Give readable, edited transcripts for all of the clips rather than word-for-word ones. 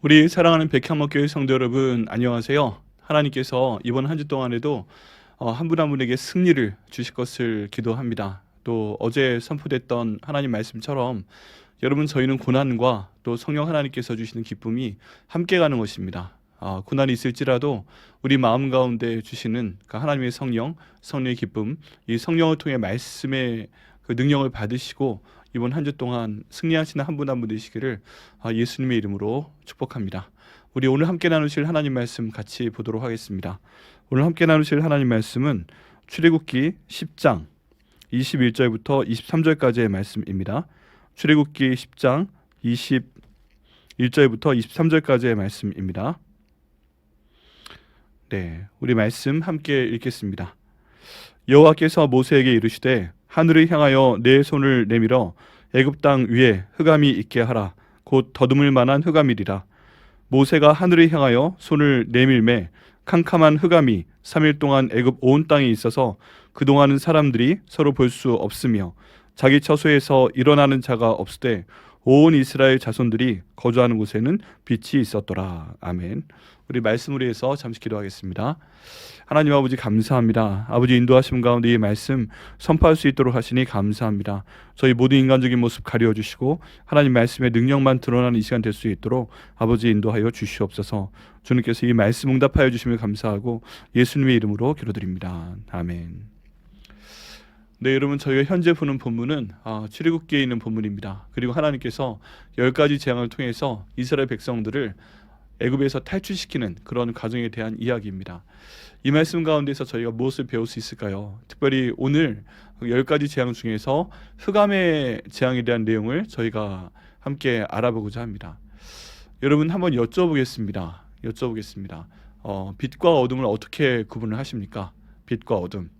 우리 사랑하는 백향목교회 성도 여러분, 안녕하세요. 하나님께서 이번 한 주 동안에도 한 분 한 분에게 승리를 주실 것을 기도합니다. 또 어제 선포됐던 하나님 말씀처럼 여러분, 저희는 고난과 또 성령 하나님께서 주시는 기쁨이 함께 가는 것입니다. 고난이 있을지라도 우리 마음 가운데 주시는 그 하나님의 성령, 성령의 기쁨, 이 성령을 통해 말씀의 그 능력을 받으시고 이번 한 주 동안 승리하시는 한 분 한 분 되시기를 예수님의 이름으로 축복합니다. 우리 오늘 함께 나누실 하나님 말씀 같이 보도록 하겠습니다. 오늘 함께 나누실 하나님 말씀은 출애굽기 10장 21절부터 23절까지의 말씀입니다. 출애굽기 10장 21절부터 23절까지의 말씀입니다. 네, 우리 말씀 함께 읽겠습니다. 여호와께서 모세에게 이르시되 하늘을 향하여 내 손을 내밀어 애굽 땅 위에 흑암이 있게 하라. 곧 더듬을 만한 흑암이리라. 모세가 하늘을 향하여 손을 내밀매 캄캄한 흑암이 3일 동안 애굽 온 땅에 있어서 그동안은 사람들이 서로 볼 수 없으며 자기 처소에서 일어나는 자가 없으되 온 이스라엘 자손들이 거주하는 곳에는 빛이 있었더라. 아멘. 우리 말씀을 위해서 잠시 기도하겠습니다. 하나님 아버지, 감사합니다. 아버지 인도하심 가운데 이 말씀 선포할 수 있도록 하시니 감사합니다. 저희 모든 인간적인 모습 가려주시고 하나님 말씀의 능력만 드러나는 이 시간 될 수 있도록 아버지 인도하여 주시옵소서. 주님께서 이 말씀 응답하여 주시면 감사하고 예수님의 이름으로 기도드립니다. 아멘. 네, 여러분, 저희가 현재 보는 본문은 출애굽기에 있는 본문입니다. 그리고 하나님께서 10가지 재앙을 통해서 이스라엘 백성들을 애굽에서 탈출시키는 그런 과정에 대한 이야기입니다. 이 말씀 가운데서 저희가 무엇을 배울 수 있을까요? 특별히 오늘 10가지 재앙 중에서 흑암의 재앙에 대한 내용을 저희가 함께 알아보고자 합니다. 여러분, 한번 여쭤보겠습니다. 빛과 어둠을 어떻게 구분을 하십니까? 빛과 어둠.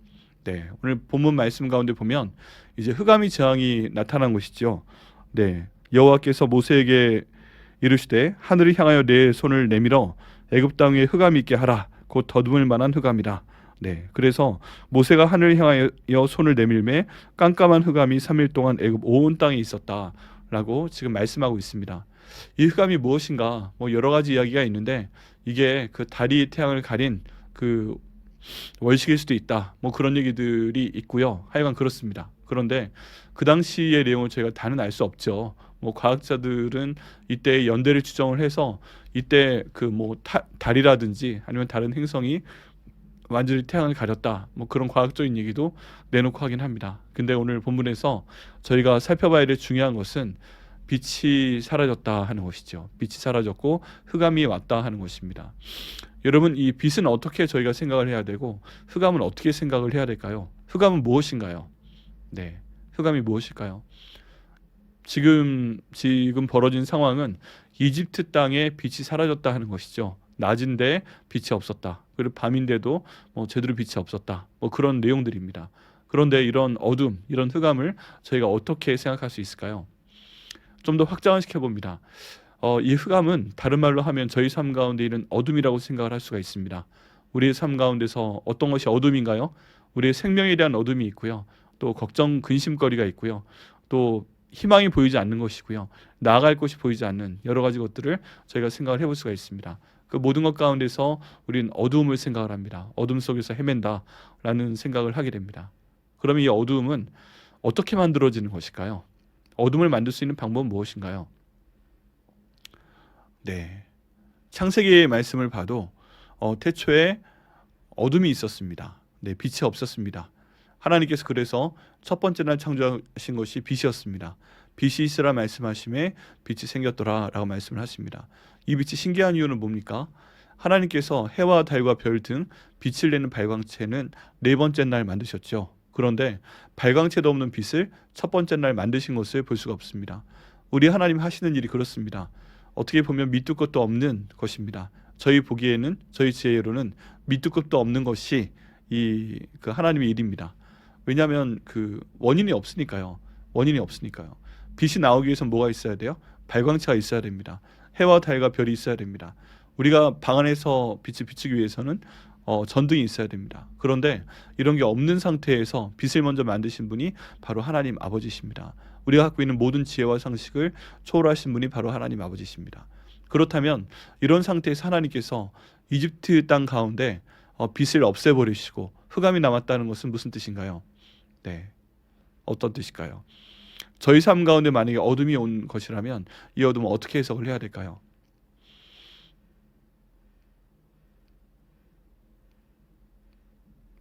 네, 오늘 본문 말씀 가운데 보면 이제 흑암의 재앙이 나타난 것이죠. 네, 여호와께서 모세에게 이르시되 하늘을 향하여 내 손을 내밀어 애굽 땅 위에 흑암이 있게 하라. 곧 더듬을 만한 흑암이라. 네, 그래서 모세가 하늘을 향하여 손을 내밀매 깜깜한 흑암이 3일 동안 애굽 온 땅에 있었다라고 지금 말씀하고 있습니다. 이 흑암이 무엇인가? 여러 가지 이야기가 있는데 이게 그 달이 태양을 가린 그 월식일 수도 있다. 그런 얘기들이 있고요. 하여간 그렇습니다. 그런데 그 당시의 내용을 저희가 다는 알 수 없죠. 과학자들은 이때 연대를 추정을 해서 이때 달이라든지 아니면 다른 행성이 완전히 태양을 가렸다. 그런 과학적인 얘기도 내놓고 하긴 합니다. 근데 오늘 본문에서 저희가 살펴봐야 될 중요한 것은 빛이 사라졌다 하는 것이죠. 빛이 사라졌고 흑암이 왔다 하는 것입니다. 여러분, 이 빛은 어떻게 저희가 생각을 해야 되고 흑암은 어떻게 생각을 해야 될까요? 흑암은 무엇인가요? 네, 흑암이 무엇일까요? 지금 벌어진 상황은 이집트 땅에 빛이 사라졌다 하는 것이죠. 낮인데 빛이 없었다. 그리고 밤인데도 제대로 빛이 없었다. 그런 내용들입니다. 그런데 이런 어둠, 이런 흑암을 저희가 어떻게 생각할 수 있을까요? 좀 더 확장을 시켜봅니다. 이 흑암은 다른 말로 하면 저희 삶 가운데 있는 어둠이라고 생각을 할 수가 있습니다. 우리의 삶 가운데서 어떤 것이 어둠인가요? 우리의 생명에 대한 어둠이 있고요. 또 걱정, 근심거리가 있고요. 또 희망이 보이지 않는 것이고요. 나아갈 곳이 보이지 않는 여러 가지 것들을 저희가 생각을 해볼 수가 있습니다. 그 모든 것 가운데서 우리는 어두움을 생각을 합니다. 어둠 속에서 헤맨다라는 생각을 하게 됩니다. 그러면 이 어두움은 어떻게 만들어지는 것일까요? 어둠을 만들 수 있는 방법은 무엇인가요? 네, 창세기의 말씀을 봐도 태초에 어둠이 있었습니다. 네, 빛이 없었습니다. 하나님께서 그래서 첫 번째 날 창조하신 것이 빛이었습니다. 빛이 있으라 말씀하심에 빛이 생겼더라 라고 말씀을 하십니다. 이 빛이 신기한 이유는 뭡니까? 하나님께서 해와 달과 별 등 빛을 내는 발광체는 네 번째 날 만드셨죠. 그런데 발광체도 없는 빛을 첫 번째 날 만드신 것을 볼 수가 없습니다. 우리 하나님 하시는 일이 그렇습니다. 어떻게 보면 밑도 끝도 없는 것입니다. 저희 보기에는, 저희 지혜로는 밑도 끝도 없는 것이 그 하나님의 일입니다. 왜냐하면 그 원인이 없으니까요. 빛이 나오기 위해서 뭐가 있어야 돼요? 발광체가 있어야 됩니다. 해와 달과 별이 있어야 됩니다. 우리가 방 안에서 빛을 비추기 위해서는 전등이 있어야 됩니다. 그런데 이런 게 없는 상태에서 빛을 먼저 만드신 분이 바로 하나님 아버지십니다. 우리가 갖고 있는 모든 지혜와 상식을 초월하신 분이 바로 하나님 아버지십니다. 그렇다면 이런 상태에서 하나님께서 이집트 땅 가운데 빛을 없애버리시고 흑암이 남았다는 것은 무슨 뜻인가요? 네, 어떤 뜻일까요? 저희 삶 가운데 만약에 어둠이 온 것이라면 이 어둠은 어떻게 해석을 해야 될까요?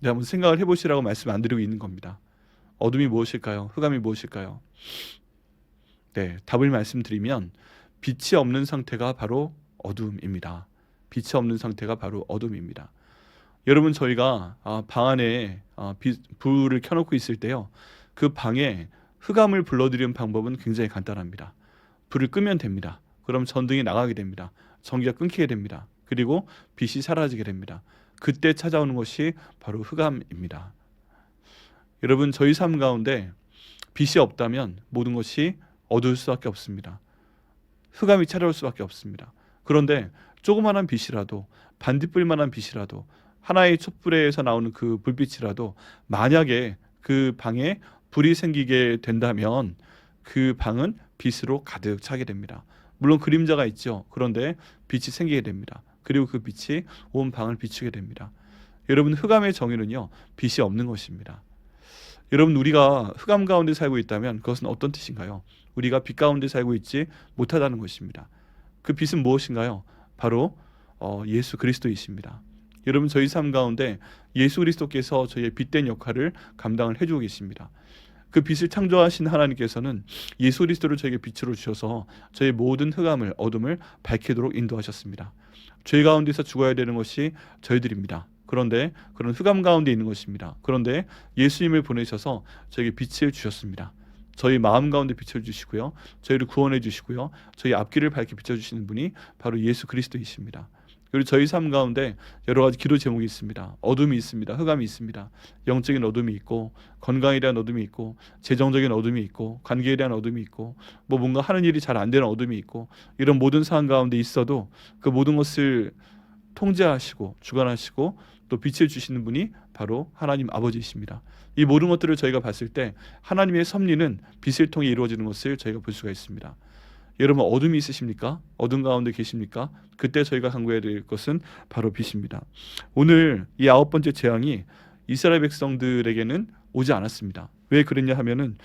네, 한번 생각을 해보시라고 말씀 안 드리고 있는 겁니다. 어둠이 무엇일까요? 흑암이 무엇일까요? 네, 답을 말씀드리면 빛이 없는 상태가 바로 어둠입니다. 빛이 없는 상태가 바로 어둠입니다. 여러분, 저희가 방 안에 불을 켜놓고 있을 때요, 그 방에 흑암을 불러들이는 방법은 굉장히 간단합니다. 불을 끄면 됩니다. 그럼 전등이 나가게 됩니다. 전기가 끊기게 됩니다. 그리고 빛이 사라지게 됩니다. 그때 찾아오는 것이 바로 흑암입니다. 여러분, 저희 삶 가운데 빛이 없다면 모든 것이 어두울 수밖에 없습니다. 흑암이 찾아올 수밖에 없습니다. 그런데 조그마한 빛이라도, 반딧불만한 빛이라도, 하나의 촛불에서 나오는 그 불빛이라도 만약에 그 방에 불이 생기게 된다면 그 방은 빛으로 가득 차게 됩니다. 물론 그림자가 있죠. 그런데 빛이 생기게 됩니다. 그리고 그 빛이 온 방을 비추게 됩니다. 여러분, 흑암의 정의는요, 빛이 없는 것입니다. 여러분, 우리가 흑암 가운데 살고 있다면 그것은 어떤 뜻인가요? 우리가 빛 가운데 살고 있지 못하다는 것입니다. 그 빛은 무엇인가요? 바로 예수 그리스도이십니다. 여러분, 저희 삶 가운데 예수 그리스도께서 저희의 빛된 역할을 감당을 해주고 계십니다. 그 빛을 창조하신 하나님께서는 예수 그리스도를 저에게 빛으로 주셔서 저의 모든 흑암을, 어둠을 밝히도록 인도하셨습니다. 죄 가운데서 죽어야 되는 것이 저희들입니다. 그런데 그런 흑암 가운데 있는 것입니다. 그런데 예수님을 보내셔서 저에게 빛을 주셨습니다. 저희 마음 가운데 빛을 주시고요, 저희를 구원해 주시고요, 저희 앞길을 밝게 비춰주시는 분이 바로 예수 그리스도이십니다. 그리고 저희 삶 가운데 여러 가지 기도 제목이 있습니다. 어둠이 있습니다. 흑암이 있습니다. 영적인 어둠이 있고, 건강에 대한 어둠이 있고, 재정적인 어둠이 있고, 관계에 대한 어둠이 있고, 뭔가 하는 일이 잘 안 되는 어둠이 있고, 이런 모든 상황 가운데 있어도 그 모든 것을 통제하시고 주관하시고 또 빛을 주시는 분이 바로 하나님 아버지이십니다. 이 모든 것들을 저희가 봤을 때 하나님의 섭리는 빛을 통해 이루어지는 것을 저희가 볼 수가 있습니다. 여러분, 어둠이 있으십니까? 어둠 가운데 계십니까? 그때 저희가 간구해야 될 것은 바로 빛입니다. 오늘 이 9번째 재앙이 이스라엘 백성들에게는 오지 않았습니다. 왜 그랬냐 하면은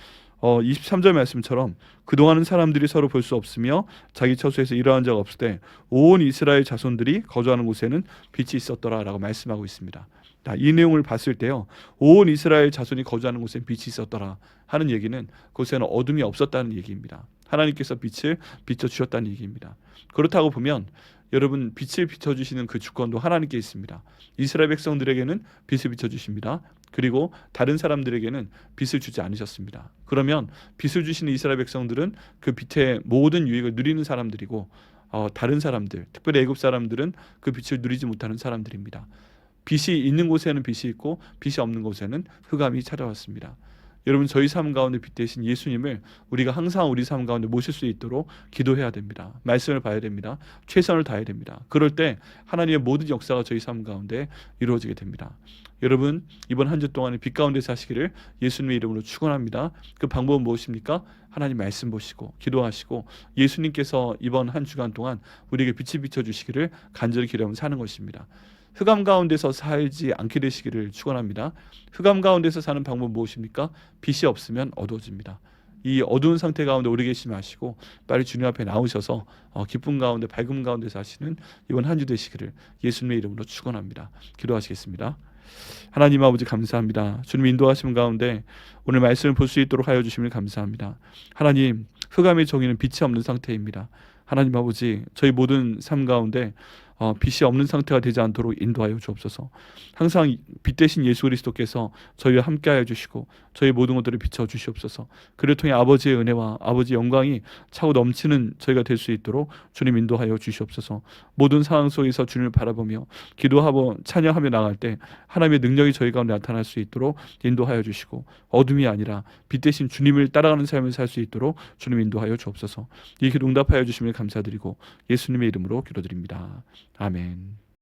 23절 말씀처럼 그동안은 사람들이 서로 볼 수 없으며 자기 처소에서 일어난 자가 없을 때 온 이스라엘 자손들이 거주하는 곳에는 빛이 있었더라라고 말씀하고 있습니다. 이 내용을 봤을 때요, 온 이스라엘 자손이 거주하는 곳에는 빛이 있었더라 하는 얘기는 그곳에는 어둠이 없었다는 얘기입니다. 하나님께서 빛을 비춰주셨다는 얘기입니다. 그렇다고 보면 여러분, 빛을 비춰주시는 그 주권도 하나님께 있습니다. 이스라엘 백성들에게는 빛을 비춰주십니다. 그리고 다른 사람들에게는 빛을 주지 않으셨습니다. 그러면 빛을 주시는 이스라엘 백성들은 그 빛의 모든 유익을 누리는 사람들이고, 다른 사람들, 특별히 애굽 사람들은 그 빛을 누리지 못하는 사람들입니다. 빛이 있는 곳에는 빛이 있고 빛이 없는 곳에는 흑암이 찾아왔습니다. 여러분, 저희 삶 가운데 빛 되신 예수님을 우리가 항상 우리 삶 가운데 모실 수 있도록 기도해야 됩니다. 말씀을 봐야 됩니다. 최선을 다해야 됩니다. 그럴 때 하나님의 모든 역사가 저희 삶 가운데 이루어지게 됩니다. 여러분, 이번 한 주 동안에 빛 가운데 사시기를 예수님의 이름으로 축원합니다. 그 방법은 무엇입니까? 하나님 말씀 보시고 기도하시고 예수님께서 이번 한 주간 동안 우리에게 빛을 비춰주시기를 간절히 기도하며 사는 것입니다. 흑암 가운데서 살지 않게 되시기를 축원합니다. 흑암 가운데서 사는 방법은 무엇입니까? 빛이 없으면 어두워집니다. 이 어두운 상태 가운데 오래 계시지 마시고 빨리 주님 앞에 나오셔서 기쁨 가운데 밝음 가운데 사시는 이번 한 주 되시기를 예수님의 이름으로 축원합니다. 기도하시겠습니다. 하나님 아버지, 감사합니다. 주님 인도하심 가운데 오늘 말씀을 볼 수 있도록 하여 주시면 감사합니다. 하나님, 흑암의 정의는 빛이 없는 상태입니다. 하나님 아버지, 저희 모든 삶 가운데 빛이 없는 상태가 되지 않도록 인도하여 주옵소서. 항상 빛 대신 예수 그리스도께서 저희와 함께하여 주시고 저희 모든 것들을 비춰 주시옵소서. 그를 통해 아버지의 은혜와 아버지의 영광이 차고 넘치는 저희가 될 수 있도록 주님 인도하여 주시옵소서. 모든 상황 속에서 주님을 바라보며 기도하고 찬양하며 나갈 때 하나님의 능력이 저희 가운데 나타날 수 있도록 인도하여 주시고, 어둠이 아니라 빛 대신 주님을 따라가는 삶을 살 수 있도록 주님 인도하여 주옵소서. 이 기도 응답하여 주시면 감사드리고 예수님의 이름으로 기도드립니다. 아멘.